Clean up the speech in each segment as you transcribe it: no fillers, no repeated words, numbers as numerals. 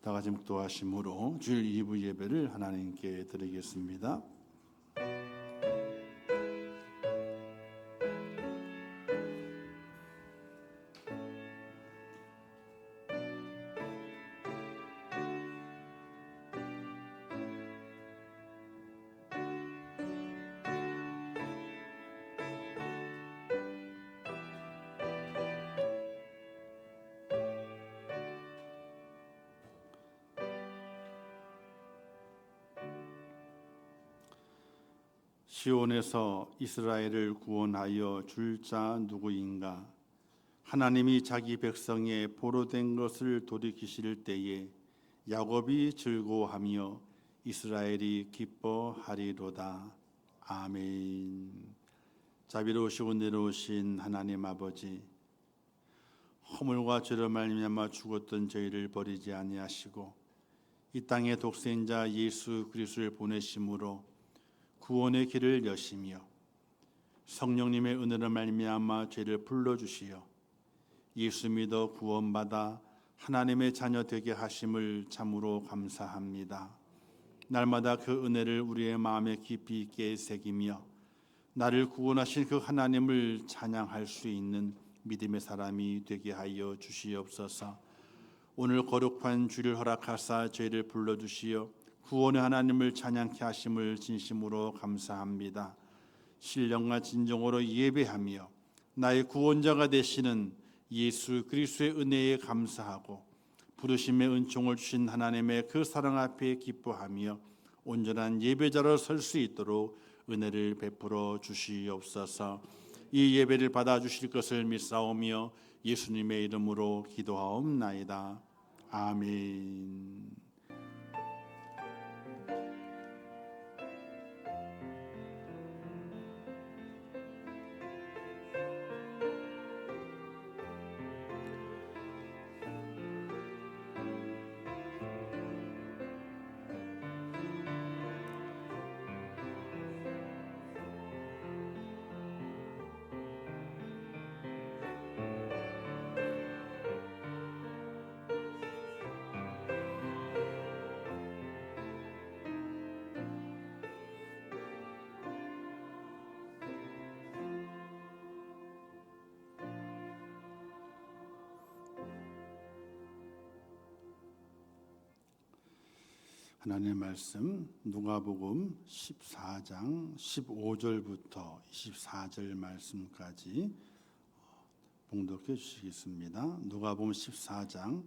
다 같이 묵도하심으로 주일 2부 예배를 하나님께 드리겠습니다. 시온에서 이스라엘을 구원하여 줄 자 누구인가? 하나님이 자기 백성의 보로된 것을 돌이키실 때에 야곱이 즐거워하며 이스라엘이 기뻐하리로다. 아멘. 자비로우시고 내려오신 하나님 아버지, 허물과 죄로 말미암아 죽었던 저희를 버리지 아니하시고 이 땅에 독생자 예수 그리스도를 보내심으로 구원의 길을 여시며 성령님의 은혜로 말미암아 죄를 불러주시어 예수 믿어 구원받아 하나님의 자녀 되게 하심을 참으로 감사합니다. 날마다 그 은혜를 우리의 마음에 깊이 있게 새기며 나를 구원하신 그 하나님을 찬양할 수 있는 믿음의 사람이 되게 하여 주시옵소서. 오늘 거룩한 주를 허락하사 저희를 불러주시어 구원의 하나님을 찬양케 하심을 진심으로 감사합니다. 신령과 진정으로 예배하며 나의 구원자가 되시는 예수 그리스도의 은혜에 감사하고 부르심의 은총을 주신 하나님의 그 사랑 앞에 기뻐하며 온전한 예배자로 설 수 있도록 은혜를 베풀어 주시옵소서. 이 예배를 받아주실 것을 믿사오며 예수님의 이름으로 기도하옵나이다. 아멘. 하나님의 말씀 누가복음 14장 15절부터 24절 말씀까지 봉독해 주시겠습니다. 누가복음 14장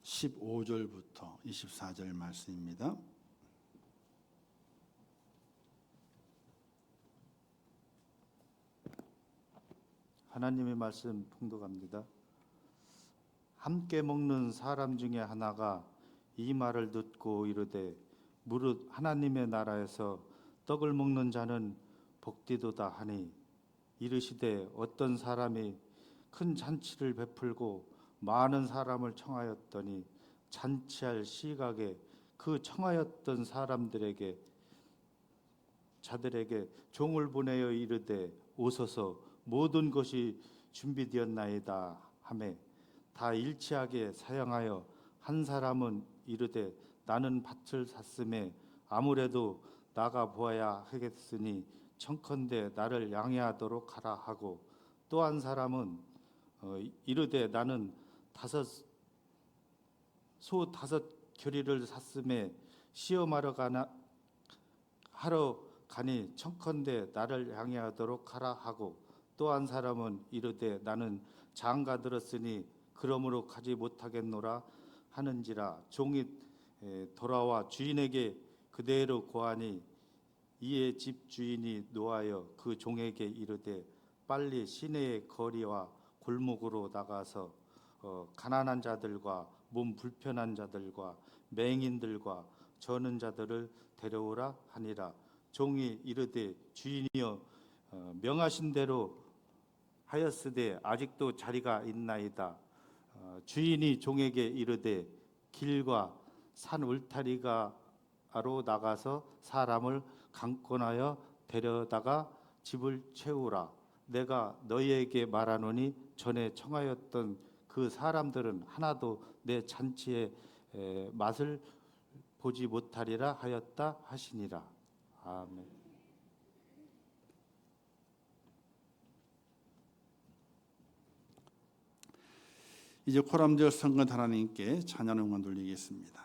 15절부터 24절 말씀입니다. 하나님의 말씀 봉독합니다. 함께 먹는 사람 중에 하나가 이 말을 듣고 이르되 무릇 하나님의 나라에서 떡을 먹는 자는 복되도다 하니 이르시되 어떤 사람이 큰 잔치를 베풀고 많은 사람을 청하였더니 잔치할 시각에 그 청하였던 자들에게 종을 보내어 이르되 오소서 모든 것이 준비되었나이다 하매 다 일치하게 사양하여 한 사람은 이르되 나는 밭을 샀음에 아무래도 나가 보아야 하겠으니 청컨대 나를 양해하도록 하라 하고 또 한 사람은 이르되 나는 소 다섯 겨리를 샀음에 시험하러 가니 청컨대 나를 양해하도록 하라 하고 또 한 사람은 이르되 나는 장가 들었으니 그러므로 가지 못하겠노라 하는지라. 종이 돌아와 주인에게 그대로 고하니 이에 집 주인이 노하여 그 종에게 이르되 빨리 시내의 거리와 골목으로 나가서 가난한 자들과 몸 불편한 자들과 맹인들과 저는 자들을 데려오라 하니라. 종이 이르되 주인이여 명하신 대로 하였으되 아직도 자리가 있나이다. 주인이 종에게 이르되 길과 산 울타리가로 나가서 사람을 강권하여 데려다가 집을 채우라. 내가 너희에게 말하노니 전에 청하였던 그 사람들은 하나도 내 잔치에 맛을 보지 못하리라 하였다 하시니라. 아멘. 이제 코람절 성건 하나님께 찬양 응원 돌리겠습니다.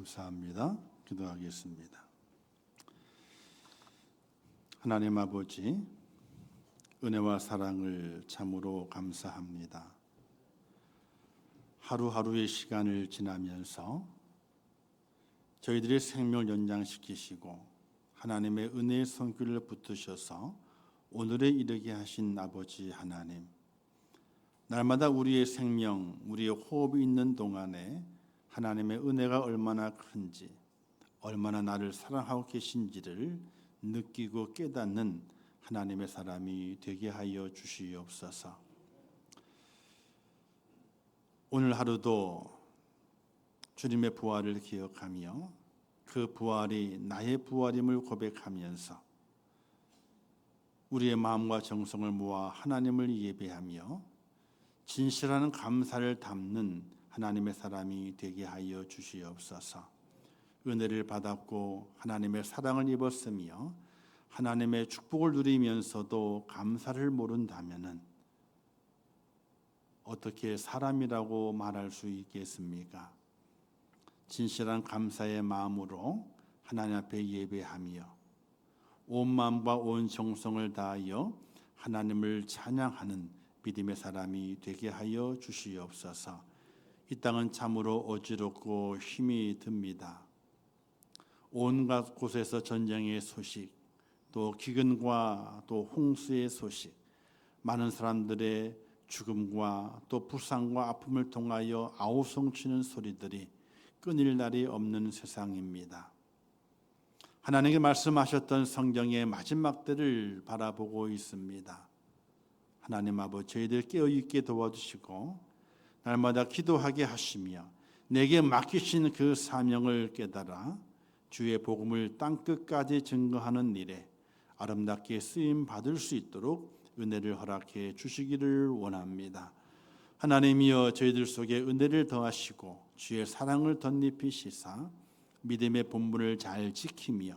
감사합니다. 기도하겠습니다. 하나님 아버지, 은혜와 사랑을 참으로 감사합니다. 하루하루의 시간을 지나면서 저희들의 생명을 연장시키시고 하나님의 은혜의 손길을 붙드셔서 오늘에 이르게 하신 아버지 하나님, 날마다 우리의 생명, 우리의 호흡이 있는 동안에 하나님의 은혜가 얼마나 큰지, 얼마나 나를 사랑하고 계신지를 느끼고 깨닫는 하나님의 사람이 되게 하여 주시옵소서. 오늘 하루도 주님의 부활을 기억하며 그 부활이 나의 부활임을 고백하면서 우리의 마음과 정성을 모아 하나님을 예배하며 진실한 감사를 담는 하나님의 사람이 되게 하여 주시옵소서. 은혜를 받았고 하나님의 사랑을 입었으며 하나님의 축복을 누리면서도 감사를 모른다면은 어떻게 사람이라고 말할 수 있겠습니까? 진실한 감사의 마음으로 하나님 앞에 예배하며 온 마음과 온 정성을 다하여 하나님을 찬양하는 믿음의 사람이 되게 하여 주시옵소서. 이 땅은 참으로 어지럽고 힘이 듭니다. 온갖 곳에서 전쟁의 소식, 또 기근과 또 홍수의 소식, 많은 사람들의 죽음과 또 부상과 아픔을 통하여 아우성치는 소리들이 끊일 날이 없는 세상입니다. 하나님께 말씀하셨던 성경의 마지막 때를 바라보고 있습니다. 하나님 아버지, 저희들 깨어있게 도와주시고 날마다 기도하게 하시며 내게 맡기신 그 사명을 깨달아 주의 복음을 땅끝까지 증거하는 일에 아름답게 쓰임 받을 수 있도록 은혜를 허락해 주시기를 원합니다. 하나님이여, 저희들 속에 은혜를 더하시고 주의 사랑을 덧입히시사 믿음의 본분을 잘 지키며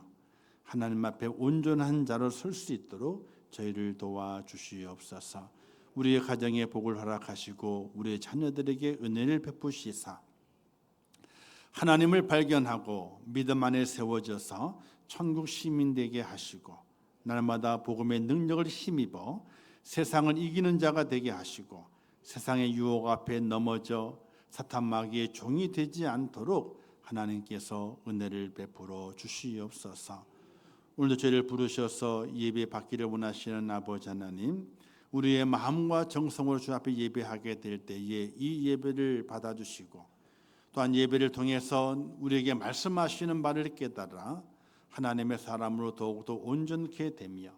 하나님 앞에 온전한 자로 설 수 있도록 저희를 도와주시옵소서. 우리의 가정에 복을 허락하시고 우리의 자녀들에게 은혜를 베푸시사 하나님을 발견하고 믿음 안에 세워져서 천국 시민 되게 하시고 날마다 복음의 능력을 힘입어 세상을 이기는 자가 되게 하시고 세상의 유혹 앞에 넘어져 사탄 마귀의 종이 되지 않도록 하나님께서 은혜를 베풀어 주시옵소서. 오늘도 저희를 부르셔서 예배 받기를 원하시는 아버지 하나님, 우리의 마음과 정성으로 주 앞에 예배하게 될 때에 이 예배를 받아주시고 또한 예배를 통해서 우리에게 말씀하시는 바를 깨달아 하나님의 사람으로 더욱더 온전케 되며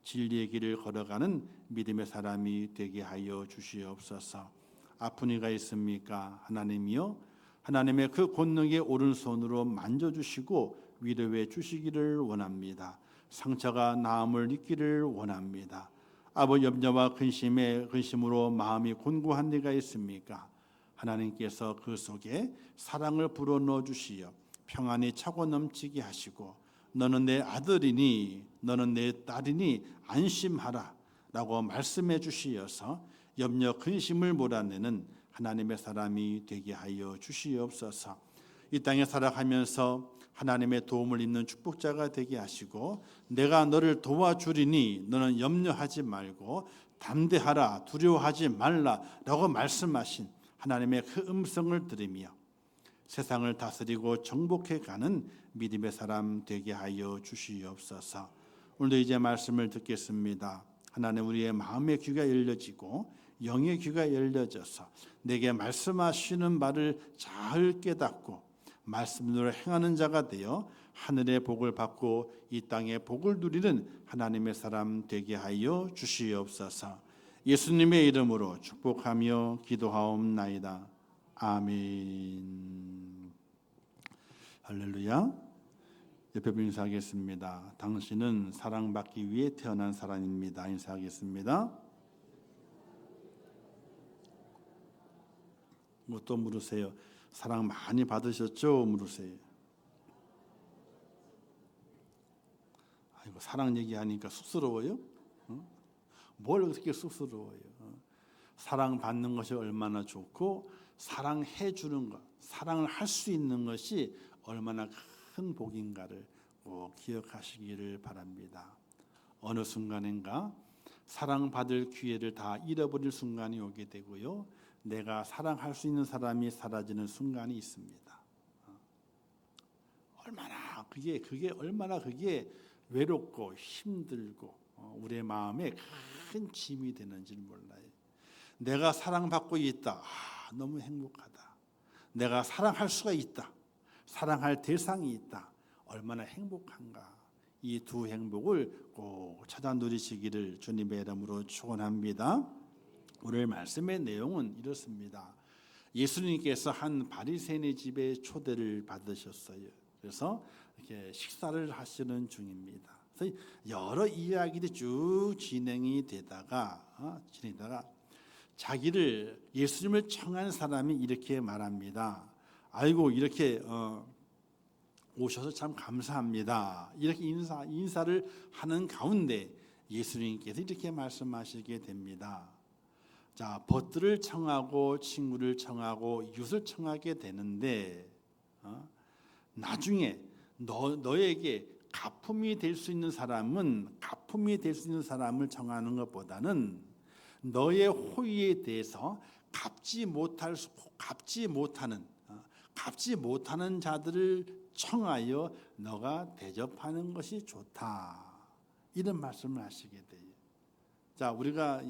진리의 길을 걸어가는 믿음의 사람이 되게 하여 주시옵소서. 아픈 이가 있습니까? 하나님이여, 하나님의 그 권능의 오른손으로 만져주시고 위로해 주시기를 원합니다. 상처가 나음을 잊기를 원합니다. 아버지, 염려와 근심으로 마음이 곤고한 데가 있습니까? 하나님께서 그 속에 사랑을 불어넣어 주시어 평안이 차고 넘치게 하시고 너는 내 아들이니 너는 내 딸이니 안심하라 라고 말씀해 주시어서 염려 근심을 몰아내는 하나님의 사람이 되게 하여 주시옵소서. 이 땅에 살아가면서 하나님의 도움을 입는 축복자가 되게 하시고 내가 너를 도와주리니 너는 염려하지 말고 담대하라 두려워하지 말라라고 말씀하신 하나님의 그 음성을 들으며 세상을 다스리고 정복해가는 믿음의 사람 되게 하여 주시옵소서. 오늘도 이제 말씀을 듣겠습니다. 하나님, 우리의 마음의 귀가 열려지고 영의 귀가 열려져서 내게 말씀하시는 바를 잘 깨닫고 말씀대로 행하는 자가 되어 하늘의 복을 받고 이 땅의 복을 누리는 하나님의 사람 되게 하여 주시옵소서. 예수님의 이름으로 축복하며 기도하옵나이다. 아멘. 할렐루야. 옆에 분 인사하겠습니다. 당신은 사랑받기 위해 태어난 사람입니다. 인사하겠습니다. 뭐 또 물으세요. 사랑 많이 받으셨죠? 물으세요. 아이고, 사랑 얘기하니까 쑥스러워요? 뭘 그렇게 쑥스러워요? 사랑 받는 것이 얼마나 좋고 사랑해 주는 것, 사랑을 할 수 있는 것이 얼마나 큰 복인가를 꼭 기억하시기를 바랍니다. 어느 순간인가 사랑받을 기회를 다 잃어버릴 순간이 오게 되고요. 내가 사랑할 수 있는 사람이 사라지는 순간이 있습니다. 얼마나 그게 얼마나 외롭고 힘들고 우리의 마음에 큰 짐이 되는지 몰라요. 내가 사랑받고 있다. 너무 행복하다. 내가 사랑할 수가 있다. 사랑할 대상이 있다. 얼마나 행복한가. 이 두 행복을 꼭 찾아 누리시기를 주님의 이름으로 축원합니다. 오늘 말씀의 내용은 이렇습니다. 예수님께서 한 바리새인의 집에 초대를 받으셨어요. 그래서 이렇게 식사를 하시는 중입니다. 그래서 여러 이야기들이 쭉 진행이 되다가 자기를 예수님을 청한 사람이 이렇게 말합니다. 아이고, 이렇게 오셔서 참 감사합니다. 이렇게 인사를 하는 가운데 예수님께서 이렇게 말씀하시게 됩니다. 자, 벗들을 청하고 친구를 청하고 이웃을 청하게 되는데 나중에 너에게 가품이 될 수 있는 사람을 정하는 것보다는 너의 호의에 대해서 갚지 못하는 자들을 청하여 너가 대접하는 것이 좋다. 이런 말씀을 하시게 돼요. 자, 우리가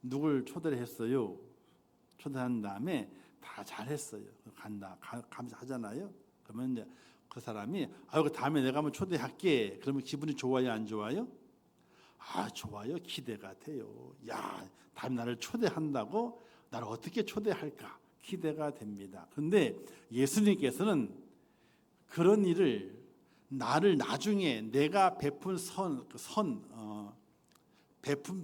누굴 초대를 했어요. 초대한 다음에 다 잘했어요. 하잖아요. 그러면 이제 그 사람이 그 다음에 내가 한번 초대할게. 그러면 기분이 좋아요, 안 좋아요? 좋아요. 기대가 돼요. 야, 다음에 나를 초대한다고 나를 어떻게 초대할까? 기대가 됩니다. 그런데 예수님께서는 그런 일을 나를 나중에 내가 베푼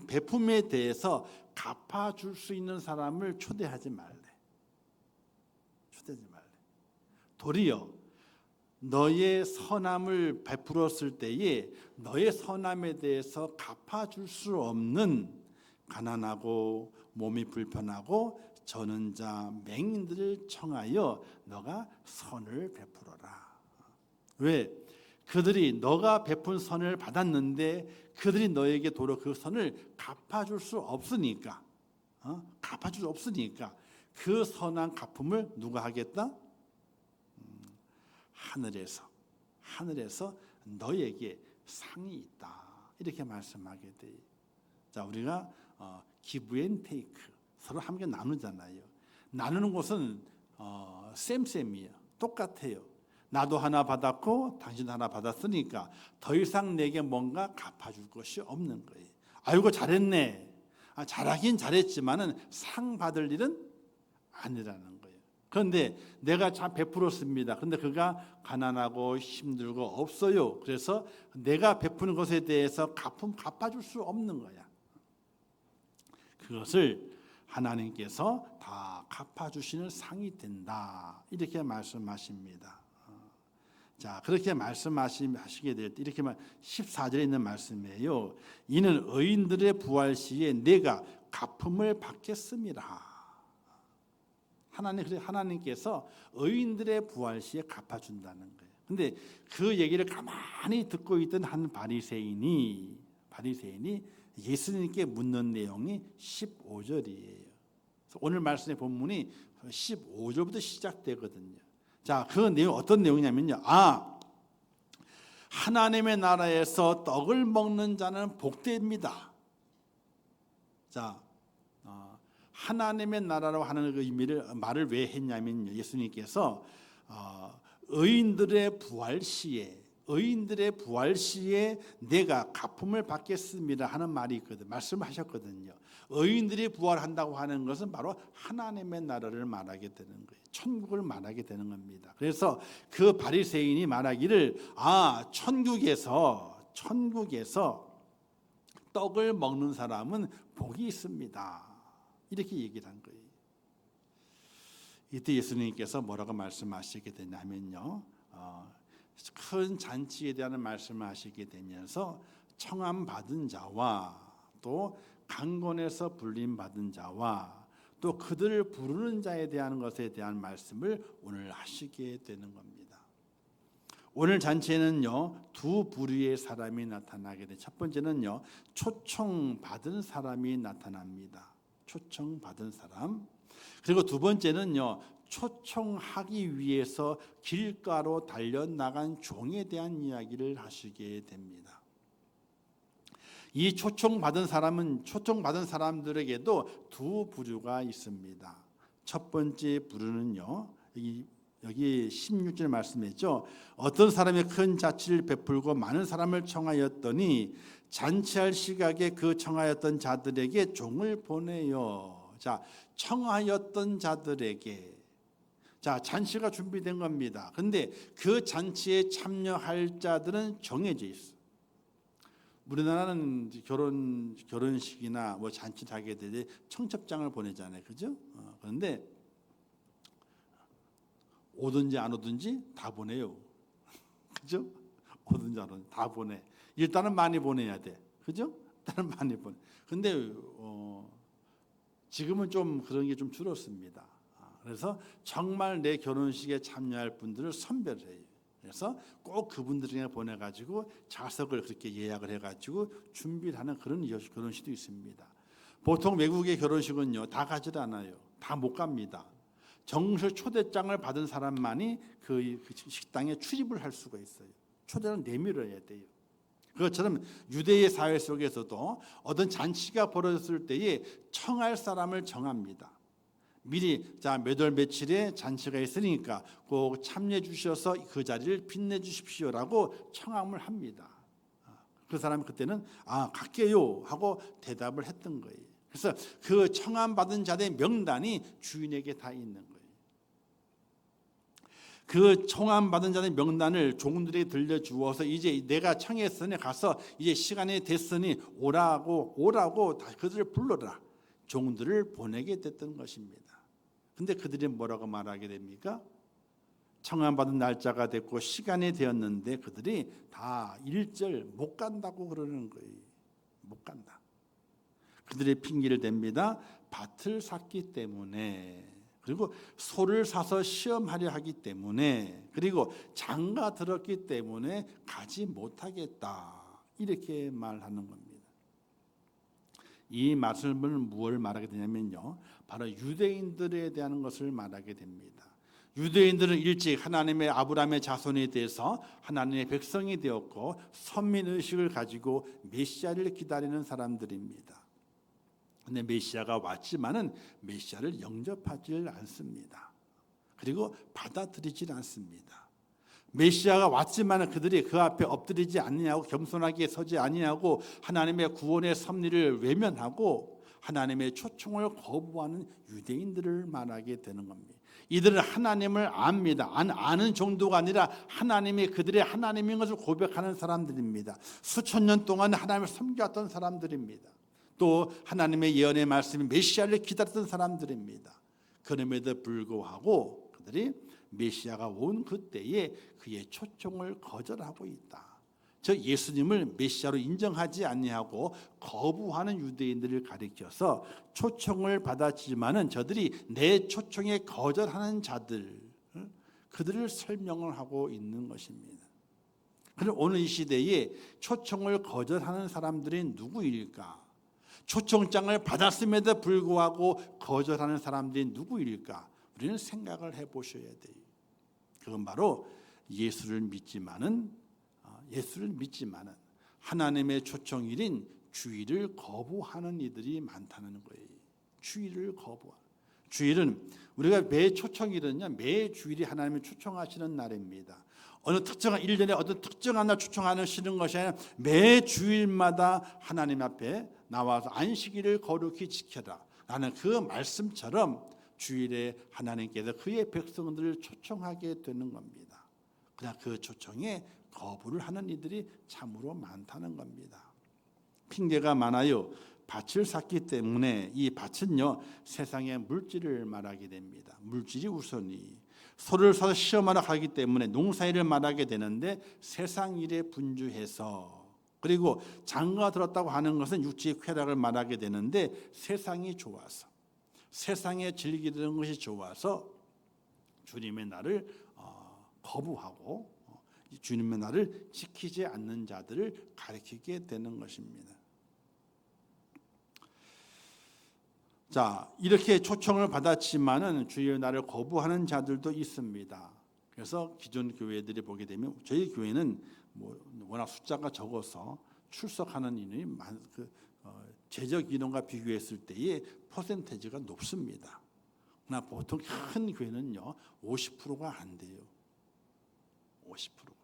베품에 대해서 갚아줄 수 있는 사람을 초대하지 말래. 도리어 너의 선함을 베풀었을 때에 너의 선함에 대해서 갚아줄 수 없는 가난하고 몸이 불편하고 저는 자 맹인들을 청하여 너가 선을 베풀어라. 왜? 그들이 너가 베푼 선을 받았는데 그들이 너에게 도로 그 선을 갚아줄 수 없으니까 그 선한 갚음을 누가 하겠다? 하늘에서 너에게 상이 있다. 이렇게 말씀하게 돼요. 자, 우리가 기브 앤 테이크 서로 함께 나누잖아요. 나누는 것은 쌤이에요. 똑같아요. 나도 하나 받았고 당신 하나 받았으니까 더 이상 내게 뭔가 갚아줄 것이 없는 거예요. 아이고 잘했네. 잘하긴 잘했지만은 상 받을 일은 아니라는 거예요. 그런데 내가 참 베풀었습니다. 그런데 그가 가난하고 힘들고 없어요. 그래서 내가 베푸는 것에 대해서 갚아줄 수 없는 거야. 그것을 하나님께서 다 갚아주시는 상이 된다. 이렇게 말씀하십니다. 자, 그렇게 말씀하시게 될 때 이렇게 14절에 있는 말씀이에요. 이는 의인들의 부활 시에 내가 갚음을 받겠습니다. 하나님께서 의인들의 부활 시에 갚아준다는 거예요. 근데 그 얘기를 가만히 듣고 있던 한 바리새인이 예수님께 묻는 내용이 15절이에요. 오늘 말씀의 본문이 15절부터 시작되거든요. 자, 그 내용 어떤 내용이냐면요. 하나님의 나라에서 떡을 먹는 자는 복됩니다. 자, 하나님의 나라라고 하는 그 말을 왜 했냐면요. 예수님께서 의인들의 부활 시에 내가 갚음을 받겠습니다 하는 말이 있거든요. 말씀하셨거든요. 의인들이 부활한다고 하는 것은 바로 하나님의 나라를 말하게 되는 거예요. 천국을 말하게 되는 겁니다. 그래서 그 바리새인이 말하기를 천국에서 떡을 먹는 사람은 복이 있습니다. 이렇게 얘기를 한 거예요. 이때 예수님께서 뭐라고 말씀하시게 되냐면요. 큰 잔치에 대한 말씀을 하시게 되면서 청함 받은 자와 또 강권에서 불림 받은 자와 또 그들을 부르는 자에 대한 것에 대한 말씀을 오늘 하시게 되는 겁니다. 오늘 잔치에는요 두 부류의 사람이 나타나게 돼. 첫 번째는요 초청 받은 사람이 나타납니다. 초청 받은 사람. 그리고 두 번째는요 초청하기 위해서 길가로 달려나간 종에 대한 이야기를 하시게 됩니다. 이 초청받은 사람들에게도 두 부류가 있습니다. 첫 번째 부류는요. 여기 16절 말씀했죠. 어떤 사람이 큰 자치를 베풀고 많은 사람을 청하였더니 잔치할 시각에 그 청하였던 자들에게 종을 보내요. 자, 청하였던 자들에게 잔치가 준비된 겁니다. 그런데 그 잔치에 참여할 자들은 정해져 있어. 우리나라는 결혼식이나 뭐 잔치를 하게 되지 청첩장을 보내잖아요, 그죠? 그런데 오든지 안 오든지 다 보내요, 그죠? 오든지 안 오든지 다 보내. 일단은 많이 보내야 돼, 그죠? 일단은 많이 보내. 근데 지금은 좀 그런 게 좀 줄었습니다. 그래서 정말 내 결혼식에 참여할 분들을 선별해요. 그래서 꼭 그분들에게 보내가지고 좌석을 그렇게 예약을 해가지고 준비를 하는 그런 결혼식도 있습니다. 보통 외국의 결혼식은요 다 가지 않아요. 다 못 갑니다. 정식 초대장을 받은 사람만이 그 식당에 출입을 할 수가 있어요. 초대를 내밀어야 돼요. 그것처럼 유대의 사회 속에서도 어떤 잔치가 벌어졌을 때에 청할 사람을 정합니다. 미리 자 몇 월 며칠에 잔치가 있으니까 꼭 참여해 주셔서 그 자리를 빛내 주십시오라고 청함을 합니다. 그 사람이 그때는 갈게요 하고 대답을 했던 거예요. 그래서 그 청함 받은 자들의 명단이 주인에게 다 있는 거예요. 그 청함 받은 자들의 명단을 종들에게 들려주어서 이제 내가 청했으니 가서 이제 시간이 됐으니 오라고 다 그들을 불러라. 종들을 보내게 됐던 것입니다. 근데 그들이 뭐라고 말하게 됩니까? 청함받은 날짜가 됐고 시간이 되었는데 그들이 다 일절 못 간다고 그러는 거예요. 못 간다. 그들의 핑계를 댑니다. 밭을 샀기 때문에, 그리고 소를 사서 시험하려 하기 때문에, 그리고 장가 들었기 때문에 가지 못하겠다. 이렇게 말하는 겁니다. 이 말씀을 무엇을 말하게 되냐면요, 바로 유대인들에 대한 것을 말하게 됩니다. 유대인들은 일찍 하나님의 아브라함의 자손에 대해서 하나님의 백성이 되었고 선민의식을 가지고 메시아를 기다리는 사람들입니다. 그런데 메시아가 왔지만은 메시아를 영접하지 않습니다. 그리고 받아들이지 않습니다. 메시아가 왔지만 그들이 그 앞에 엎드리지 않느냐고, 겸손하게 서지 아니하고 하나님의 구원의 섭리를 외면하고 하나님의 초청을 거부하는 유대인들을 말하게 되는 겁니다. 이들은 하나님을 압니다. 아는 정도가 아니라 하나님이 그들의 하나님인 것을 고백하는 사람들입니다. 수천 년 동안 하나님을 섬겨왔던 사람들입니다. 또 하나님의 예언의 말씀이 메시아를 기다렸던 사람들입니다. 그럼에도 불구하고 그들이 메시아가 온 그때에 그의 초청을 거절하고 있다. 즉 예수님을 메시아로 인정하지 아니하고 거부하는 유대인들을 가리켜서 초청을 받았지만은 저들이 내 초청에 거절하는 자들, 그들을 설명을 하고 있는 것입니다. 그럼 오늘 이 시대에 초청을 거절하는 사람들이 누구일까? 초청장을 받았음에도 불구하고 거절하는 사람들이 누구일까? 우리는 생각을 해보셔야 돼요. 그건 바로 예수를 믿지만은 하나님의 초청일인 주일을 거부하는 이들이 많다는 거예요. 주일을 거부하는. 주일은 우리가 매 초청일은요, 매 주일이 하나님이 초청하시는 날입니다. 어느 특정한 1년에 어떤 특정한 날 초청하시는 것이 아니라 매 주일마다 하나님 앞에 나와서 안식일을 거룩히 지켜라 라는 그 말씀처럼 주일에 하나님께서 그의 백성들을 초청하게 되는 겁니다. 그러나 그 초청에 거부를 하는 이들이 참으로 많다는 겁니다. 핑계가 많아요. 밭을 샀기 때문에 이 밭은요 세상의 물질을 말하게 됩니다. 물질이 우선이. 소를 사서 시험하러 가기 때문에 농사일을 말하게 되는데 세상 일에 분주해서, 그리고 장가 들었다고 하는 것은 육체의 쾌락을 말하게 되는데 세상이 좋아서, 세상에 즐기는 것이 좋아서 주님의 날을 거부하고 주님의 날을 지키지 않는 자들을 가리키게 되는 것입니다. 자, 이렇게 초청을 받았지만은 주의 날을 거부하는 자들도 있습니다. 그래서 기존 교회들이 보게 되면 저희 교회는 워낙 숫자가 적어서 출석하는 인원이 제적 인원과 비교했을 때의 퍼센테이지가 높습니다. 그러나 보통 큰 교회는요 50%가 안 돼요. 50%가.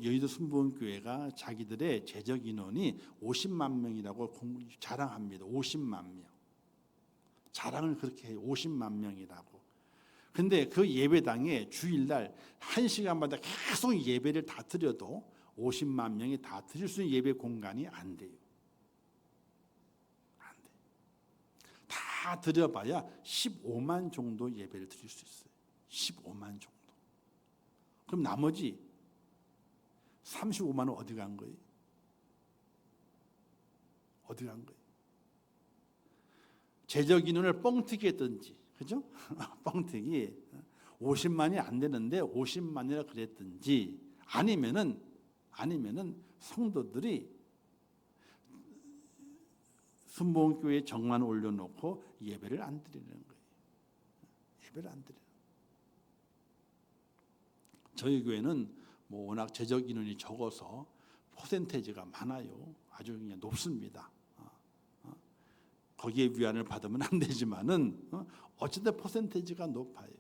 여의도 순복음교회가 자기들의 제적 인원이 50만 명이라고 자랑합니다. 50만 명. 자랑을 그렇게 해요. 50만 명이라고. 근데 그 예배당에 주일날 1시간마다 계속 예배를 다 드려도 50만 명이 다 드릴 수 있는 예배 공간이 안 돼요. 안 돼요. 다 드려봐야 15만 정도 예배를 드릴 수 있어요. 15만 정도. 그럼 나머지 35만 원 어디 간 거예요? 어디 간 거예요? 제적 인원을 뻥튀기 했든지, 그죠? 뻥튀기. 50만이 안 되는데 50만이라 그랬든지 아니면은 성도들이 순복음교회 정만 올려놓고 예배를 안 드리는 거예요. 예배를 안 드려요. 저희 교회는 뭐 워낙 재적 인원이 적어서 퍼센테이지가 많아요. 아주 그냥 높습니다. 거기에 위안을 받으면 안 되지만은 어쨌든 퍼센테이지가 높아요.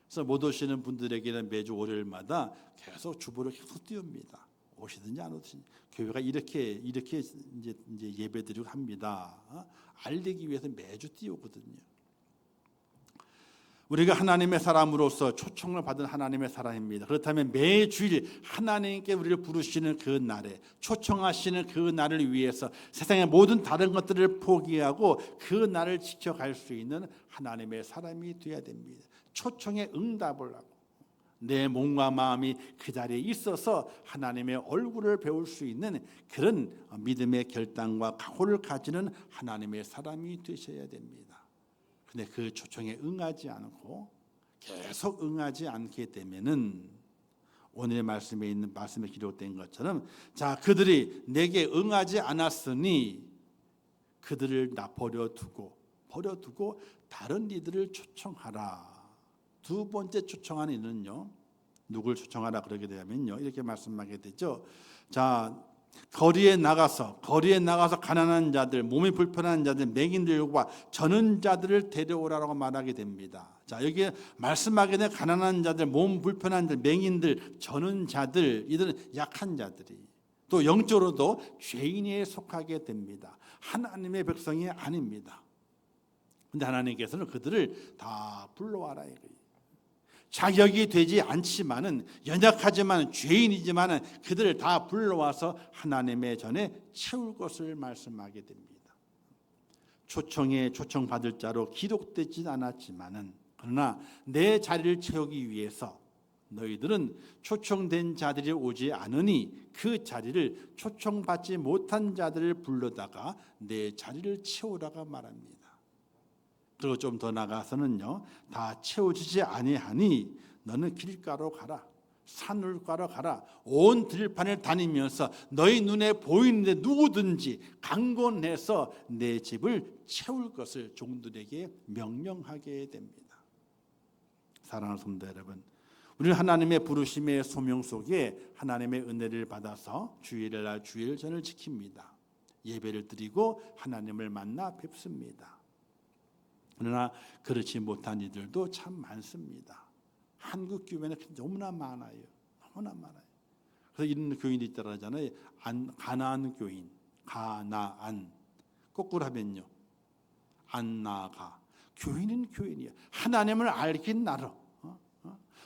그래서 못 오시는 분들에게는 매주 월요일마다 계속 주보를 계속 띄웁니다. 오시든지 안 오시든지 교회가 이렇게 이제 예배드리고 합니다. 알리기 위해서 매주 띄우거든요. 우리가 하나님의 사람으로서 초청을 받은 하나님의 사람입니다. 그렇다면 매주일 하나님께 우리를 부르시는 그 날에 초청하시는 그 날을 위해서 세상의 모든 다른 것들을 포기하고 그 날을 지켜갈 수 있는 하나님의 사람이 되어야 됩니다. 초청에 응답을 하고 내 몸과 마음이 그 자리에 있어서 하나님의 얼굴을 배울 수 있는 그런 믿음의 결단과 각오를 가지는 하나님의 사람이 되셔야 됩니다. 근데 그 초청에 응하지 않고 계속 응하지 않게 되면은 오늘의 말씀에 있는 말씀에 기록된 것처럼 자 그들이 내게 응하지 않았으니 그들을 나 버려두고 다른 이들을 초청하라. 두 번째 초청하는 이는요 누굴 초청하라 그러게 되면요 이렇게 말씀하게 되죠. 자 거리에 나가서 가난한 자들, 몸이 불편한 자들, 맹인들과 저는 자들을 데려오라고 말하게 됩니다. 자 여기에 말씀하게 된 가난한 자들, 몸 불편한 자들, 맹인들, 저는 자들, 이들은 약한 자들이 또 영적으로도 죄인에 속하게 됩니다. 하나님의 백성이 아닙니다. 근데 하나님께서는 그들을 다 불러와라 이거예요. 자격이 되지 않지만은 연약하지만 죄인이지만은 그들을 다 불러와서 하나님의 전에 채울 것을 말씀하게 됩니다. 초청에 초청받을 자로 기록되지 않았지만은 그러나 내 자리를 채우기 위해서 너희들은 초청된 자들이 오지 않으니 그 자리를 초청받지 못한 자들을 불러다가 내 자리를 채우라고 말합니다. 그리고 좀 더 나가서는요 다 채워지지 아니하니 너는 길가로 가라 산울가로 가라 온 들판을 다니면서 너희 눈에 보이는데 누구든지 강권해서 내 집을 채울 것을 종들에게 명령하게 됩니다. 사랑하는 성도 여러분, 우리는 하나님의 부르심의 소명 속에 하나님의 은혜를 받아서 주일날 주일전을 지킵니다. 예배를 드리고 하나님을 만나 뵙습니다. 그러나 그렇지 못한 이들도 참 많습니다. 한국 교회는 너무나 많아요. 그래서 이런 교인이 있다고 하잖아요. 가나안 교인, 가나안. 거꾸로 하면요. 안 나가. 교인은 교인이야. 하나님을 알긴 알아.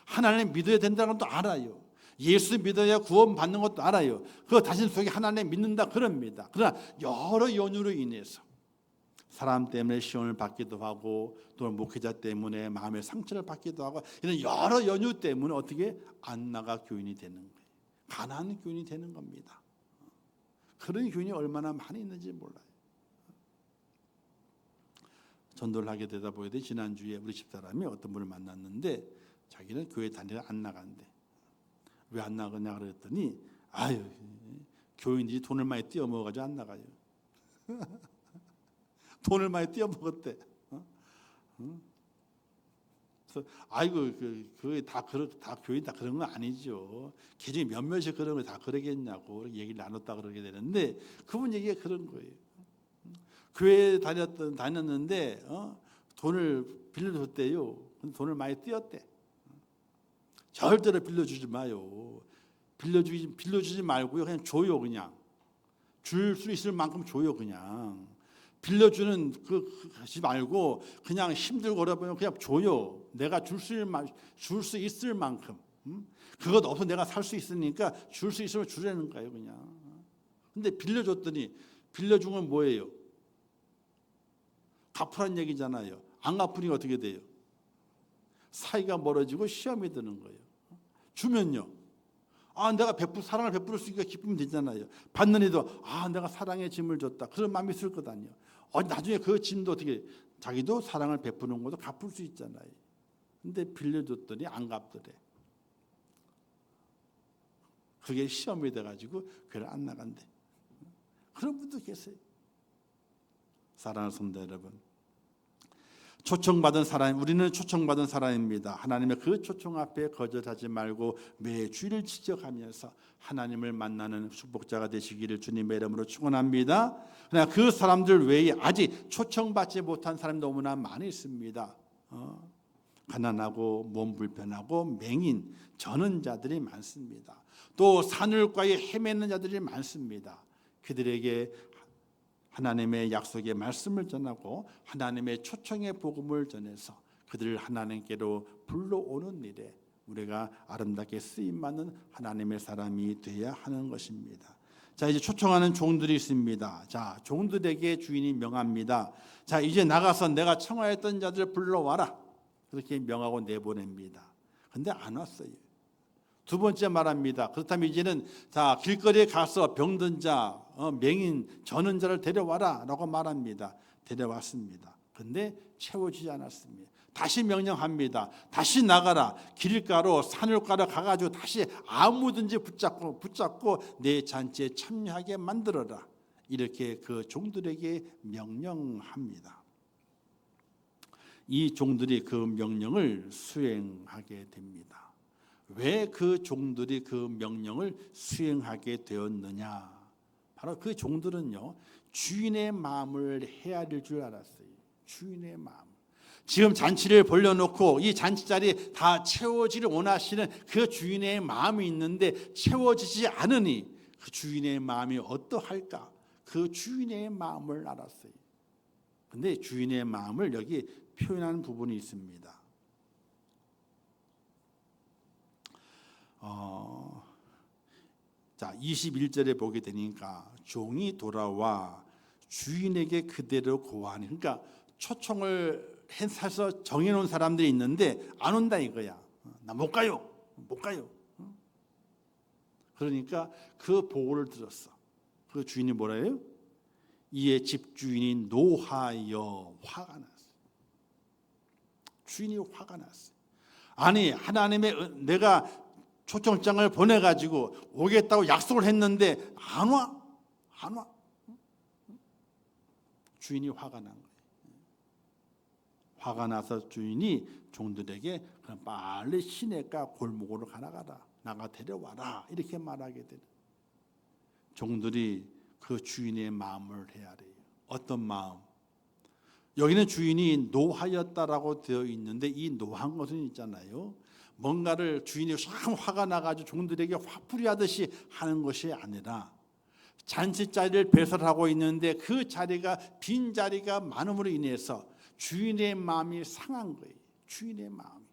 하나님 믿어야 된다는 것도 알아요. 예수 믿어야 구원받는 것도 알아요. 그 자신 속에 하나님 믿는다 그럽니다. 그러나 여러 연유로 인해서 사람 때문에 시험을 받기도 하고 또 목회자 때문에 마음의 상처를 받기도 하고 이런 여러 연유 때문에 어떻게 안 나가 교인이 되는 거예요. 가난한 교인이 되는 겁니다. 그런 교인이 얼마나 많이 있는지 몰라요. 전도를 하게 되다 보니 지난주에 우리 집사람이 어떤 분을 만났는데 자기는 교회 다니다 안 나간대. 왜 안 나가냐 그랬더니 아유 교인들이 돈을 많이 띄어먹어가지고 안 나가요. 돈을 많이 띄어먹었대. 그래서 아이고 다 교인 다 그런 건 아니죠. 개중에 몇몇이 그런 거 다 그러겠냐고 얘기를 나눴다 그러게 되는데 그분 얘기가 그런 거예요. 교회 다녔는데 돈을 빌려줬대요. 돈을 많이 띄었대. 절대로 빌려주지 마요. 빌려주지 말고요. 그냥 줘요. 그냥 줄 수 있을 만큼 줘요. 그냥. 빌려주는 그하지 말고 그냥 힘들고 어려우면 그냥 줘요. 내가 줄 수 있을 만큼. 그것 없어 내가 살 수 있으니까 줄 수 있으면 주라는 거예요. 그냥. 근데 빌려줬더니 빌려준 건 뭐예요? 갚으란 얘기잖아요. 안 갚으니 어떻게 돼요? 사이가 멀어지고 시험이 드는 거예요. 주면요. 내가 사랑을 베풀 수 있으니까 기쁘면 되잖아요. 받는 이도 내가 사랑의 짐을 줬다. 그런 마음이 있을 것 아니에요. 나중에 그 짐도 어떻게 자기도 사랑을 베푸는 것도 갚을 수 있잖아요. 근데 빌려줬더니 안 갚더래. 그게 시험이 돼가지고 교회를 안 나간대. 그런 분도 계세요. 사랑하는 성도 여러분, 초청받은 사람, 우리는 초청받은 사람입니다. 하나님의 그 초청 앞에 거절하지 말고 매 주일을 지켜가면서 하나님을 만나는 축복자가 되시기를 주님의 이름으로 축원합니다. 그러나 그 사람들 외에 아직 초청받지 못한 사람이 너무나 많이 있습니다. 가난하고 몸 불편하고 맹인, 저는 자들이 많습니다. 또 산울가에 헤매는 자들이 많습니다. 그들에게 하나님의 약속의 말씀을 전하고 하나님의 초청의 복음을 전해서 그들을 하나님께로 불러오는 일에 우리가 아름답게 쓰임받는 하나님의 사람이 되어야 하는 것입니다. 자, 이제 초청하는 종들이 있습니다. 자, 종들에게 주인이 명합니다. 자, 이제 나가서 내가 청하였던 자들을 불러와라. 그렇게 명하고 내보냅니다. 근데 안 왔어요. 두 번째 말합니다. 그렇다면 이제는 자, 길거리에 가서 병든 자, 맹인, 저는 자를 데려와라 라고 말합니다. 데려왔습니다. 근데 채워지지 않았습니다. 다시 명령합니다. 다시 나가라. 길가로 산울가로 가가지고 다시 아무든지 붙잡고 내 잔치에 참여하게 만들어라. 이렇게 그 종들에게 명령합니다. 이 종들이 그 명령을 수행하게 됩니다. 왜 그 종들이 그 명령을 수행하게 되었느냐? 바로 그 종들은요, 주인의 마음을 헤아릴 줄 알았어요. 주인의 마음. 지금 잔치를 벌려놓고 이 잔치 자리 다 채워지를 원하시는 그 주인의 마음이 있는데 채워지지 않으니 그 주인의 마음이 어떠할까? 그 주인의 마음을 알았어요. 근데 주인의 마음을 여기 표현하는 부분이 있습니다. 자, 21절에 보게 되니까 종이 돌아와 주인에게 그대로 고하니, 그러니까 초청을 해서 정해놓은 사람들이 있는데 안 온다 이거야. 나 못 가요. 못 가요. 그러니까 그 보고를 들었어. 그 주인이 뭐라 해요? 이에 집주인이 노하여 화가 났어. 주인이 화가 났어. 아니, 하나님의 내가 초청장을 보내가지고 오겠다고 약속을 했는데 안 와. 안 와. 주인이 화가 난 거예요. 화가 나서 주인이 종들에게 그럼 빨리 시내가 골목으로 가나가라. 나가 데려와라. 이렇게 말하게 되는. 종들이 그 주인의 마음을 헤아려요. 어떤 마음? 여기는 주인이 노하였다라고 되어 있는데 이 노한 것은 있잖아요. 뭔가를 주인이 참 화가 나가지고 종들에게 화풀이하듯이 하는 것이 아니라 잔치 자리를 배설하고 있는데 그 자리가 빈 자리가 많음으로 인해서 주인의 마음이 상한 거예요. 주인의 마음이.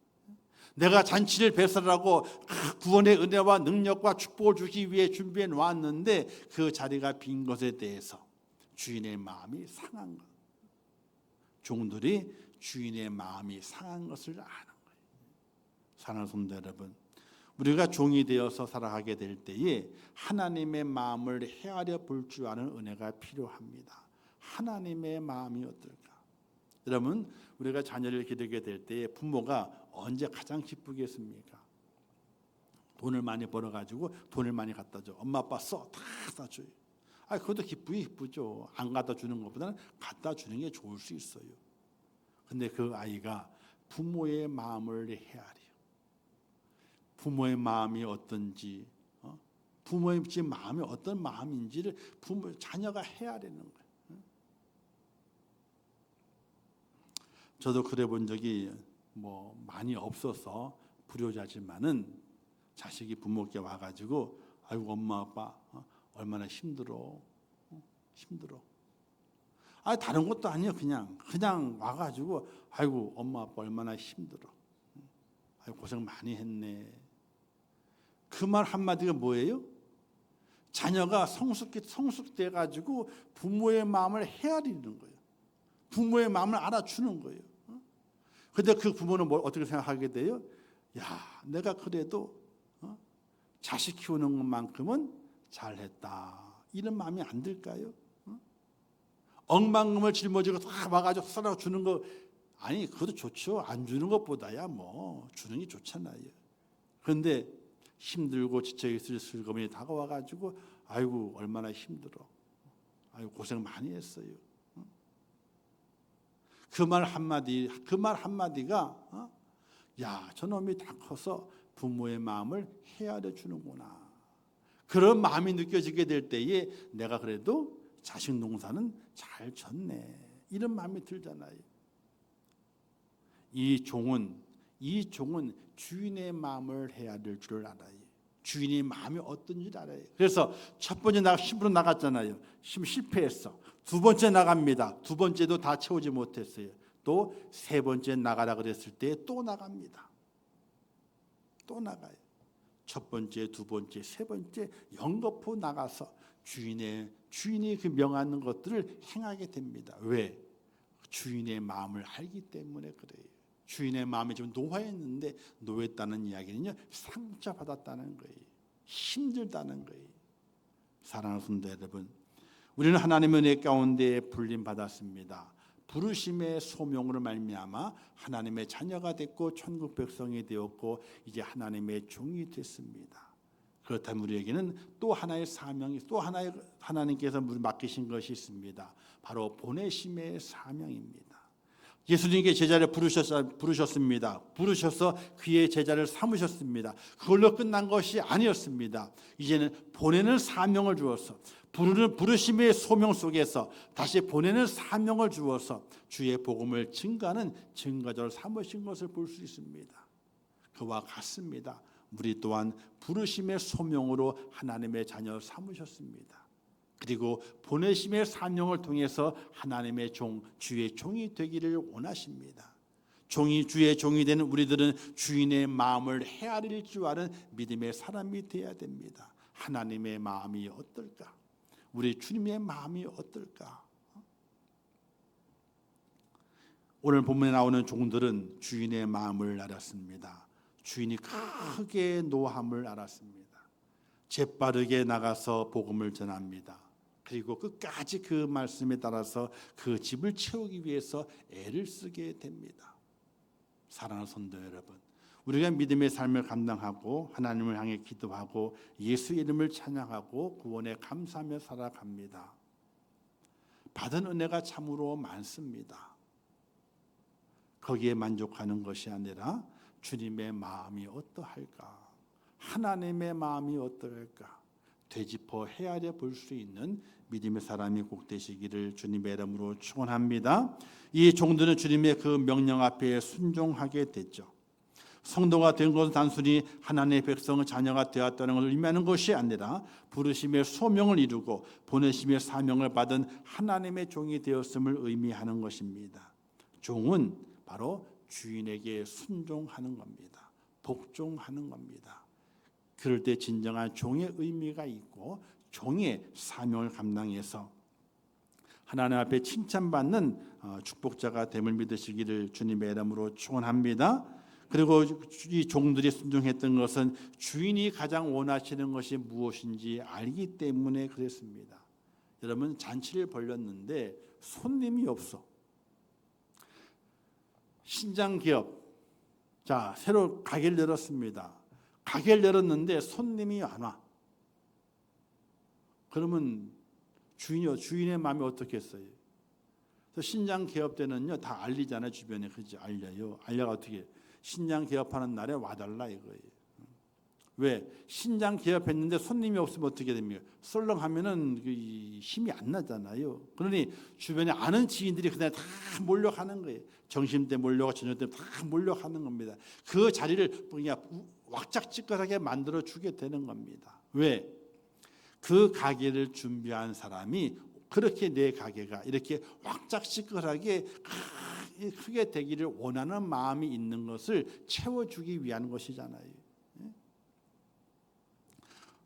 내가 잔치를 배설하고 구원의 은혜와 능력과 축복을 주기 위해 준비해 놓았는데 그 자리가 빈 것에 대해서 주인의 마음이 상한 것. 종들이 주인의 마음이 상한 것을 아는 거예요. 사랑하는 성도 여러분, 우리가 종이 되어서 살아가게 될 때에 하나님의 마음을 헤아려 볼 줄 아는 은혜가 필요합니다. 하나님의 마음이 어떨까? 여러분, 우리가 자녀를 기르게 될 때에 부모가 언제 가장 기쁘겠습니까? 돈을 많이 벌어가지고 돈을 많이 갖다 줘. 엄마 아빠 써. 다 사줘요. 그것도 기쁘죠. 안 갖다 주는 것보다는 갖다 주는 게 좋을 수 있어요. 근데 그 아이가 부모의 마음을 헤아려. 부모의 마음이 어떤지, 부모의 마음이 어떤 마음인지를 자녀가 헤아리는 거예요. 저도 그래 본 적이 많이 없어서 불효자지만은 자식이 부모께 와가지고 아이고 엄마 아빠 얼마나 힘들어. 다른 것도 아니에요. 그냥 와가지고 아이고 엄마 아빠 얼마나 힘들어. 아이고 고생 많이 했네. 그 말 한마디가 뭐예요? 자녀가 성숙돼 가지고 부모의 마음을 헤아리는 거예요. 부모의 마음을 알아주는 거예요. 근데 그 부모는 어떻게 생각하게 돼요? 야, 내가 그래도 자식 키우는 것만큼은 잘했다. 이런 마음이 안 들까요? 억만금을 짊어지고 다 와가지고 썰어주는 거 아니 그것도 좋죠. 안 주는 것보다야 뭐 주는 게 좋잖아요. 그런데 힘들고 지쳐있을 슬픔이 다가와가지고 아이고 얼마나 힘들어. 아이고 고생 많이 했어요. 그 말 한마디가 야 저놈이 다 커서 부모의 마음을 헤아려 주는구나. 그런 마음이 느껴지게 될 때에 내가 그래도 자식 농사는 잘 졌네. 이런 마음이 들잖아요. 이 종은 주인의 마음을 헤아릴 줄 알아요. 주인의 마음이 어떤지 알아요. 그래서 첫 번째 심부로 나갔잖아요. 실패했어. 두 번째 나갑니다. 두 번째도 다 채우지 못했어요. 또 세 번째 나가라 그랬을 때 또 나갑니다. 또 나가요. 첫 번째, 두 번째, 세 번째 연거푸 나가서 주인이 그 명하는 것들을 행하게 됩니다. 왜? 주인의 마음을 알기 때문에 그래요. 주인의 마음이 좀 노화했는데 노했다는 이야기는요 상처받았다는 거예요. 힘들다는 거예요. 사랑하는 성도 여러분, 우리는 하나님의 은혜 가운데 불림 받았습니다. 부르심의 소명으로 말미암아 하나님의 자녀가 됐고 천국 백성이 되었고 이제 하나님의 종이 됐습니다. 그렇다면 우리에게는 또 하나의 사명이 또 하나의 하나님께서 맡기신 것이 있습니다. 바로 보내심의 사명입니다. 예수님께 제자를 부르셨습니다. 부르셔서 그의 제자를 삼으셨습니다. 그걸로 끝난 것이 아니었습니다. 이제는 보내는 사명을 주어서 부르심의 소명 속에서 다시 보내는 사명을 주어서 주의 복음을 증가하는 증거자를 삼으신 것을 볼 수 있습니다. 그와 같습니다. 우리 또한 부르심의 소명으로 하나님의 자녀 삼으셨습니다. 그리고 보내심의 사명을 통해서 하나님의 주의 종이 되기를 원하십니다. 주의 종이 되는 우리들은 주인의 마음을 헤아릴 줄 아는 믿음의 사람이 되어야 됩니다. 하나님의 마음이 어떨까? 우리 주님의 마음이 어떨까? 오늘 본문에 나오는 종들은 주인의 마음을 알았습니다. 주인이 크게 노함을 알았습니다. 재빠르게 나가서 복음을 전합니다. 그리고 끝까지 그 말씀에 따라서 그 집을 채우기 위해서 애를 쓰게 됩니다. 사랑하는 성도 여러분, 우리가 믿음의 삶을 감당하고 하나님을 향해 기도하고 예수 이름을 찬양하고 구원에 감사하며 살아갑니다. 받은 은혜가 참으로 많습니다. 거기에 만족하는 것이 아니라 주님의 마음이 어떠할까? 하나님의 마음이 어떠할까? 되짚어 헤아려 볼 수 있는 믿음의 사람이 꼭 되시기를 주님의 이름으로 축원합니다. 이 종들은 주님의 그 명령 앞에 순종하게 됐죠. 성도가 된 것은 단순히 하나님의 백성의 자녀가 되었다는 것을 의미하는 것이 아니라 부르심의 소명을 이루고 보내심의 사명을 받은 하나님의 종이 되었음을 의미하는 것입니다. 종은 바로 주인에게 순종하는 겁니다. 복종하는 겁니다. 그럴 때 진정한 종의 의미가 있고 종의 사명을 감당해서 하나님 앞에 칭찬받는 축복자가 됨을 믿으시기를 주님의 이름으로 축원합니다. 그리고 이 종들이 순종했던 것은 주인이 가장 원하시는 것이 무엇인지 알기 때문에 그랬습니다. 여러분, 잔치를 벌였는데 손님이 없어. 신장 기업, 자 새로 가게를 열었습니다. 가게를 열었는데 손님이 안 와. 그러면 주인의 마음이 어떻겠어요? 그래서 신장 개업 때는요 다 알리잖아요. 주변에 그죠? 알려요. 알려가 어떻게 신장 개업하는 날에 와달라 이거예요. 왜? 신장 개업했는데 손님이 없으면 어떻게 됩니까? 썰렁하면은 힘이 안 나잖아요. 그러니 주변에 아는 지인들이 그날 다 몰려가는 거예요. 점심 때 몰려가 저녁 때 다 몰려가는 겁니다. 그 자리를 그냥 왁작지껄하게 만들어 주게 되는 겁니다. 왜? 그 가게를 준비한 사람이 그렇게 내 가게가 이렇게 왁작지껄하게 크게 되기를 원하는 마음이 있는 것을 채워주기 위한 것이잖아요.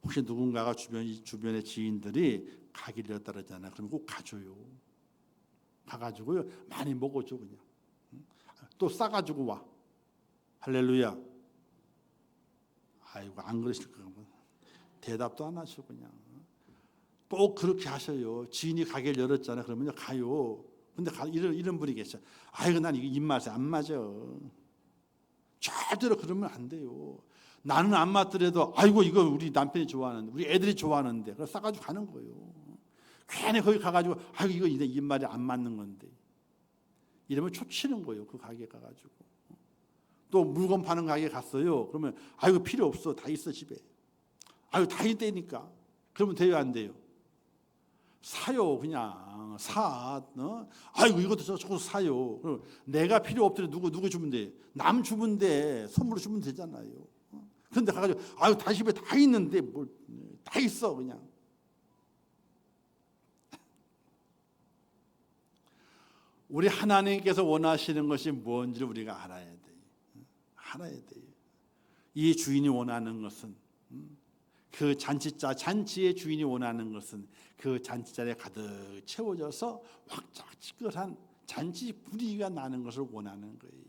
혹시 누군가가 주변의 지인들이 가게를 열었다 그러잖아요. 그러면 꼭 가줘요. 가가지고요 많이 먹어줘 그냥. 또 싸가지고 와. 할렐루야. 아이고 안 그러실 거면 대답도 안 하시고 그냥 또 그렇게 하셔요. 지인이 가게를 열었잖아요. 그러면 가요. 근데 이런 분이 계셔. 아이고 난 이거 입맛에 안 맞아. 절대로 그러면 안 돼요. 나는 안 맞더라도 아이고 이거 우리 남편이 좋아하는데 우리 애들이 좋아하는데 그래서 싸가지고 가는 거예요. 괜히 거기 가가지고 아이고 이거 내 입맛에 안 맞는 건데 이러면 초치는 거예요. 그 가게 가가지고 또 물건 파는 가게 갔어요. 그러면 아이고 필요 없어 다 있어 집에. 아이고 다 있다니까. 그러면 돼요 안 돼요? 사요 그냥 사. 아이고 이것도 저것도 사요. 그럼 내가 필요 없더라도 누구 주면 돼? 남 주면 돼. 선물로 주면 되잖아요. 그런데 가가지고 아유 다 집에 다 있는데 뭘 다 있어 그냥. 우리 하나님께서 원하시는 것이 뭔지를 우리가 알아야 돼요. 알아야 돼요. 이 주인이 원하는 것은 그 잔치의 주인이 원하는 것은 그 잔치자리에 가득 채워져서 확짝지근한 잔치 분위기가 나는 것을 원하는 거예요.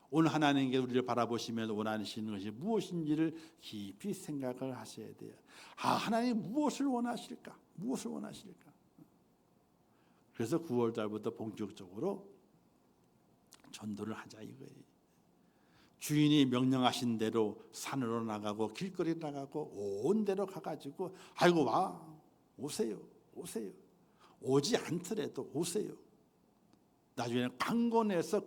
오늘 하나님께서 우리를 바라보시면서 원하시는 것이 무엇인지를 깊이 생각을 하셔야 돼요. 하나님 무엇을 원하실까? 무엇을 원하실까? 그래서 9월 달부터 본격적으로 전도를 하자 이거예요. 주인이 명령하신 대로 산으로 나가고 길거리 나가고 온 데로 가가지고 아이고 오세요. 오지 않더라도 오세요. 나중에는 강권해서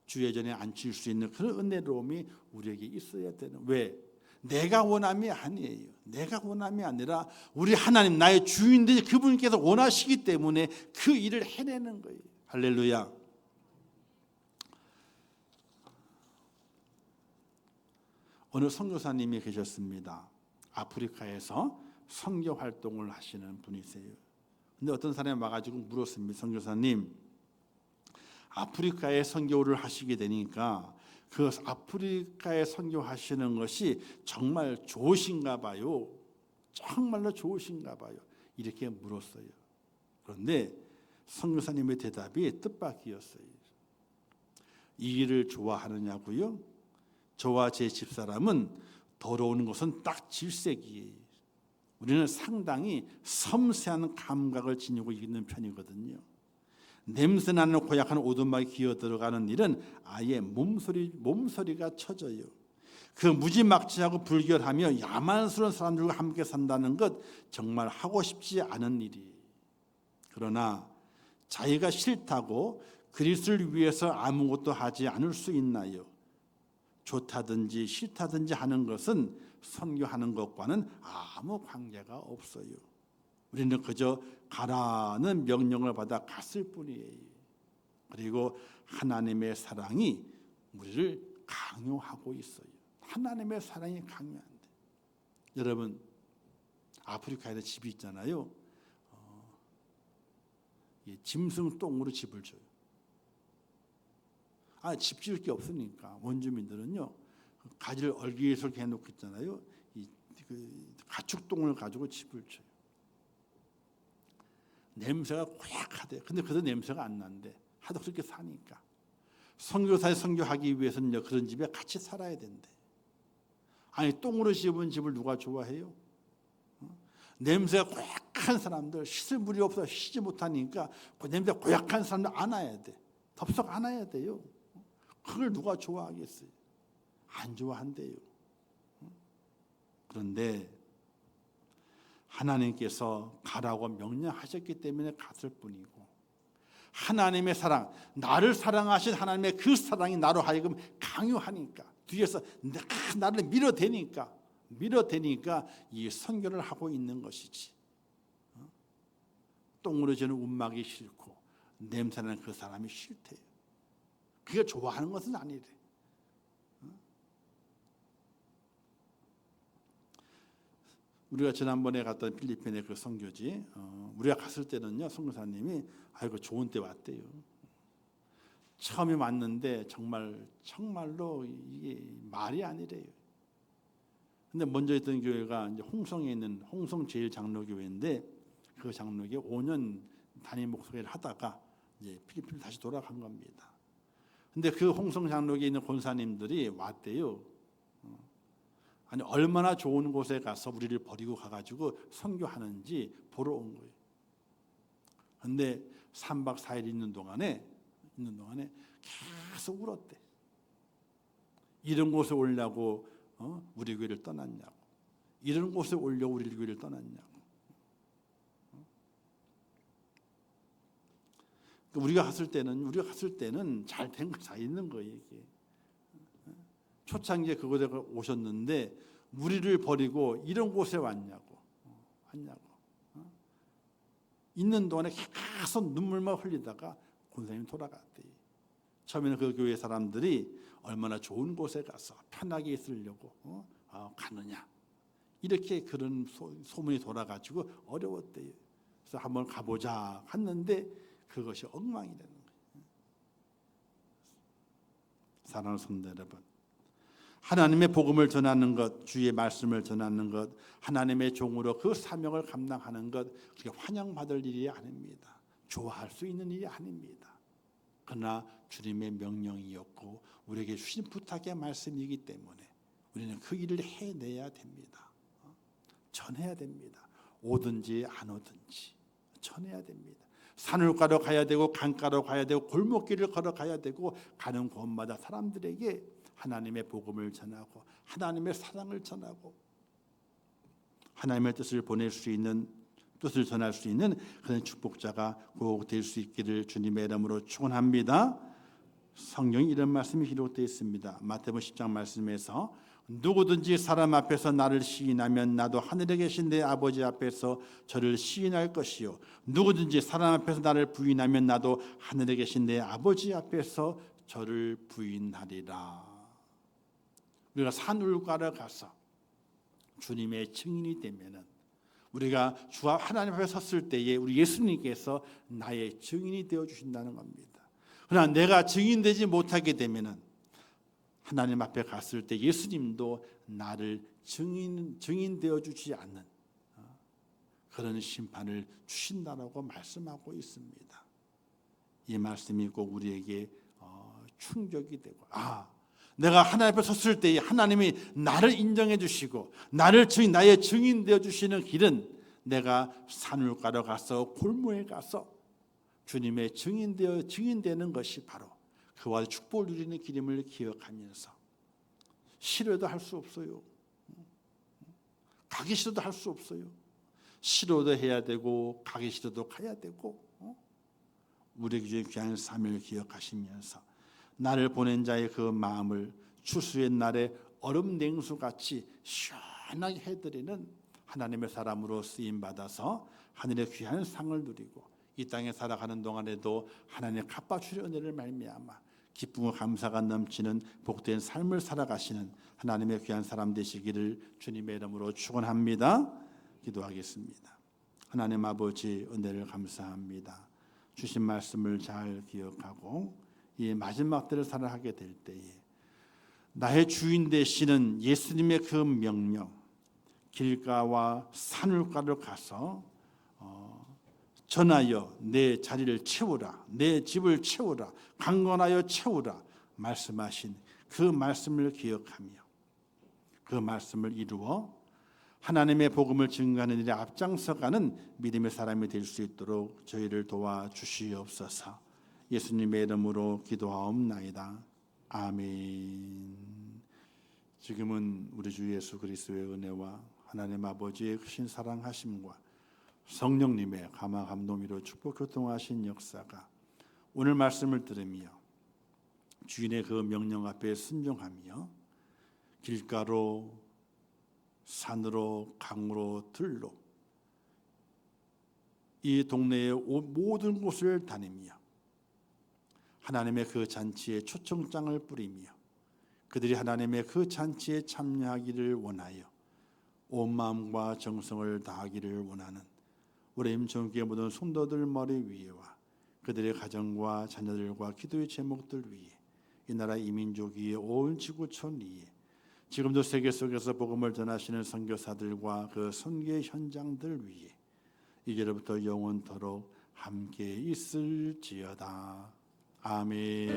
주의 전에 앉힐 수 있는 그런 은혜로움이 우리에게 있어야 되는. 왜? 내가 원함이 아니에요. 내가 원함이 아니라 우리 하나님 나의 주인들이 그분께서 원하시기 때문에 그 일을 해내는 거예요. 할렐루야. 어느 선교사님이 계셨습니다. 아프리카에서 선교 활동을 하시는 분이세요. 근데 어떤 사람이 와가지고 물었습니다. 선교사님, 아프리카에 선교를 하시게 되니까 그 아프리카에 선교하시는 것이 정말 좋으신가 봐요. 정말로 좋으신가 봐요. 이렇게 물었어요. 그런데 선교사님의 대답이 뜻밖이었어요. 이 일을 좋아하느냐고요? 저와 제 집사람은 더러운 것은 딱 질색이에요. 우리는 상당히 섬세한 감각을 지니고 있는 편이거든요. 냄새나는 고약한 오두막에 기어 들어가는 일은 아예 몸소리가 쳐져요. 그 무지막지하고 불결하며 야만스러운 사람들과 함께 산다는 것 정말 하고 싶지 않은 일이에요. 그러나 자기가 싫다고 그리스도를 위해서 아무것도 하지 않을 수 있나요? 좋다든지 싫다든지 하는 것은 선교하는 것과는 아무 관계가 없어요. 우리는 그저 가라는 명령을 받아 갔을 뿐이에요. 그리고 하나님의 사랑이 우리를 강요하고 있어요. 하나님의 사랑이 강요한대. 여러분 아프리카에 집이 있잖아요. 짐승 똥으로 집을 줘요. 집 지을 게 없으니까 원주민들은요 가지를 얼기설게 해놓고 있잖아요. 그 가축똥을 가지고 집을 쳐요. 냄새가 고약하대. 근데 그래도 냄새가 안 난대. 하도 그렇게 사니까. 선교사에 선교하기 위해서는 그런 집에 같이 살아야 된대. 똥으로 지은 집을 누가 좋아해요? 냄새가 고약한 사람들, 씻을 물이 없어 쉬지 못하니까 그 냄새가 고약한 사람들 안아야 돼. 덥석 안아야 돼요. 그걸 누가 좋아하겠어요? 안 좋아한대요. 그런데 하나님께서 가라고 명령하셨기 때문에 갔을 뿐이고, 하나님의 사랑, 나를 사랑하신 하나님의 그 사랑이 나로 하여금 강요하니까, 뒤에서 나를 밀어대니까 이 선교를 하고 있는 것이지. 똥으로 지는 움막이 싫고 냄새나는 그 사람이 싫대요. 그게 좋아하는 것은 아니래. 우리가 지난번에 갔던 필리핀의 그 선교지, 우리가 갔을 때는요 선교사님이 아이고 좋은 때 왔대요. 처음에 왔는데 정말로 이게 말이 아니래요. 근데 먼저 있던 교회가 이제 홍성에 있는 홍성 제일장로교회인데 그 장로교회 5년 담임 목사를 하다가 이제 필리핀을 다시 돌아간 겁니다. 근데 그 홍성 장로교회에 있는 권사님들이 왔대요. 얼마나 좋은 곳에 가서 우리를 버리고 가가지고 선교하는지 보러 온 거예요. 근데 3박 4일 있는 동안에 계속 울었대. 이런 곳에 오려고 우리 교회를 떠났냐고. 이런 곳에 오려고 우리 교회를 떠났냐고. 우리가 갔을 때는 잘 된 거 잘 있는 거예요. 이게 초창기에 그곳에 오셨는데 우리를 버리고 이런 곳에 왔냐고. 있는 동안에 계속 눈물만 흘리다가 권사님이 돌아갔대. 처음에는 그 교회 사람들이 얼마나 좋은 곳에 가서 편하게 있으려고 가느냐 이렇게 그런 소문이 돌아가지고 어려웠대요. 그래서 한번 가보자 했는데 그것이 엉망이 되는 거예요. 사랑하는 성도 여러분, 하나님의 복음을 전하는 것, 주의 말씀을 전하는 것, 하나님의 종으로 그 사명을 감당하는 것, 그게 환영받을 일이 아닙니다. 좋아할 수 있는 일이 아닙니다. 그러나 주님의 명령이었고 우리에게 주신 부탁의 말씀이기 때문에 우리는 그 일을 해내야 됩니다. 전해야 됩니다. 오든지 안 오든지 전해야 됩니다. 산울가로 가야 되고 강가로 가야 되고 골목길을 걸어가야 되고 가는 곳마다 사람들에게 하나님의 복음을 전하고 하나님의 사랑을 전하고 하나님의 뜻을 보낼 수 있는, 뜻을 전할 수 있는 그런 축복자가 꼭 될 수 있기를 주님의 이름으로 축원합니다. 성경에 이런 말씀이 기록되어 있습니다. 마태복음 10장 말씀에서 누구든지 사람 앞에서 나를 시인하면 나도 하늘에 계신 내 아버지 앞에서 저를 시인할 것이요 누구든지 사람 앞에서 나를 부인하면 나도 하늘에 계신 내 아버지 앞에서 저를 부인하리라. 우리가 산울가를 가서 주님의 증인이 되면은 우리가 주 하나님 앞에 섰을 때에 우리 예수님께서 나의 증인이 되어 주신다는 겁니다. 그러나 내가 증인되지 못하게 되면은 하나님 앞에 갔을 때 예수님도 나를 증인 되어 주지 않는 그런 심판을 주신다라고 말씀하고 있습니다. 이 말씀이 꼭 우리에게 충격이 되고 내가 하나님 앞에 섰을 때 하나님이 나를 인정해 주시고 나의 증인 되어 주시는 길은 내가 산울가로 가서 골모에 가서 주님의 증인되는 것이 바로 그와 축복을 누리는 길임을 기억하면서 싫어도 할 수 없어요. 가기 싫어도 할 수 없어요. 싫어도 해야 되고 가기 싫어도 가야 되고 우리에게 귀한 사명을 기억하시면서 나를 보낸 자의 그 마음을 추수의 날에 얼음 냉수같이 시원하게 해드리는 하나님의 사람으로 쓰임받아서 하늘의 귀한 상을 누리고 이 땅에 살아가는 동안에도 하나님의 갚아주려 은혜를 말미암아 기쁨과 감사가 넘치는 복된 삶을 살아가시는 하나님의 귀한 사람 되시기를 주님의 이름으로 축원합니다. 기도하겠습니다. 하나님 아버지 은혜를 감사합니다. 주신 말씀을 잘 기억하고 이 마지막 때를 살아가게 될 때에 나의 주인 되시는 예수님의 그 명령, 길가와 산울가로 가서 전하여 내 자리를 채우라, 내 집을 채우라, 강건하여 채우라 말씀하신 그 말씀을 기억하며 그 말씀을 이루어 하나님의 복음을 증거하는 일에 앞장서가는 믿음의 사람이 될 수 있도록 저희를 도와주시옵소서. 예수님의 이름으로 기도하옵나이다. 아멘. 지금은 우리 주 예수 그리스도의 은혜와 하나님 아버지의 크신 사랑하심과 성령님의 감화 감동으로 축복 교통하신 역사가 오늘 말씀을 들으며 주인의 그 명령 앞에 순종하며 길가로 산으로 강으로 들로 이 동네의 모든 곳을 다니며 하나님의 그 잔치에 초청장을 뿌리며 그들이 하나님의 그 잔치에 참여하기를 원하여 온 마음과 정성을 다하기를 원하는 우리 임종교회 모든 성도들 머리 위에와 그들의 가정과 자녀들과 기도의 제목들 위에 이 나라 이민족 위에 온 지구촌 위에 지금도 세계 속에서 복음을 전하시는 선교사들과 그 선교의 현장들 위에 이제부터 영원토록 함께 있을지어다. 아멘.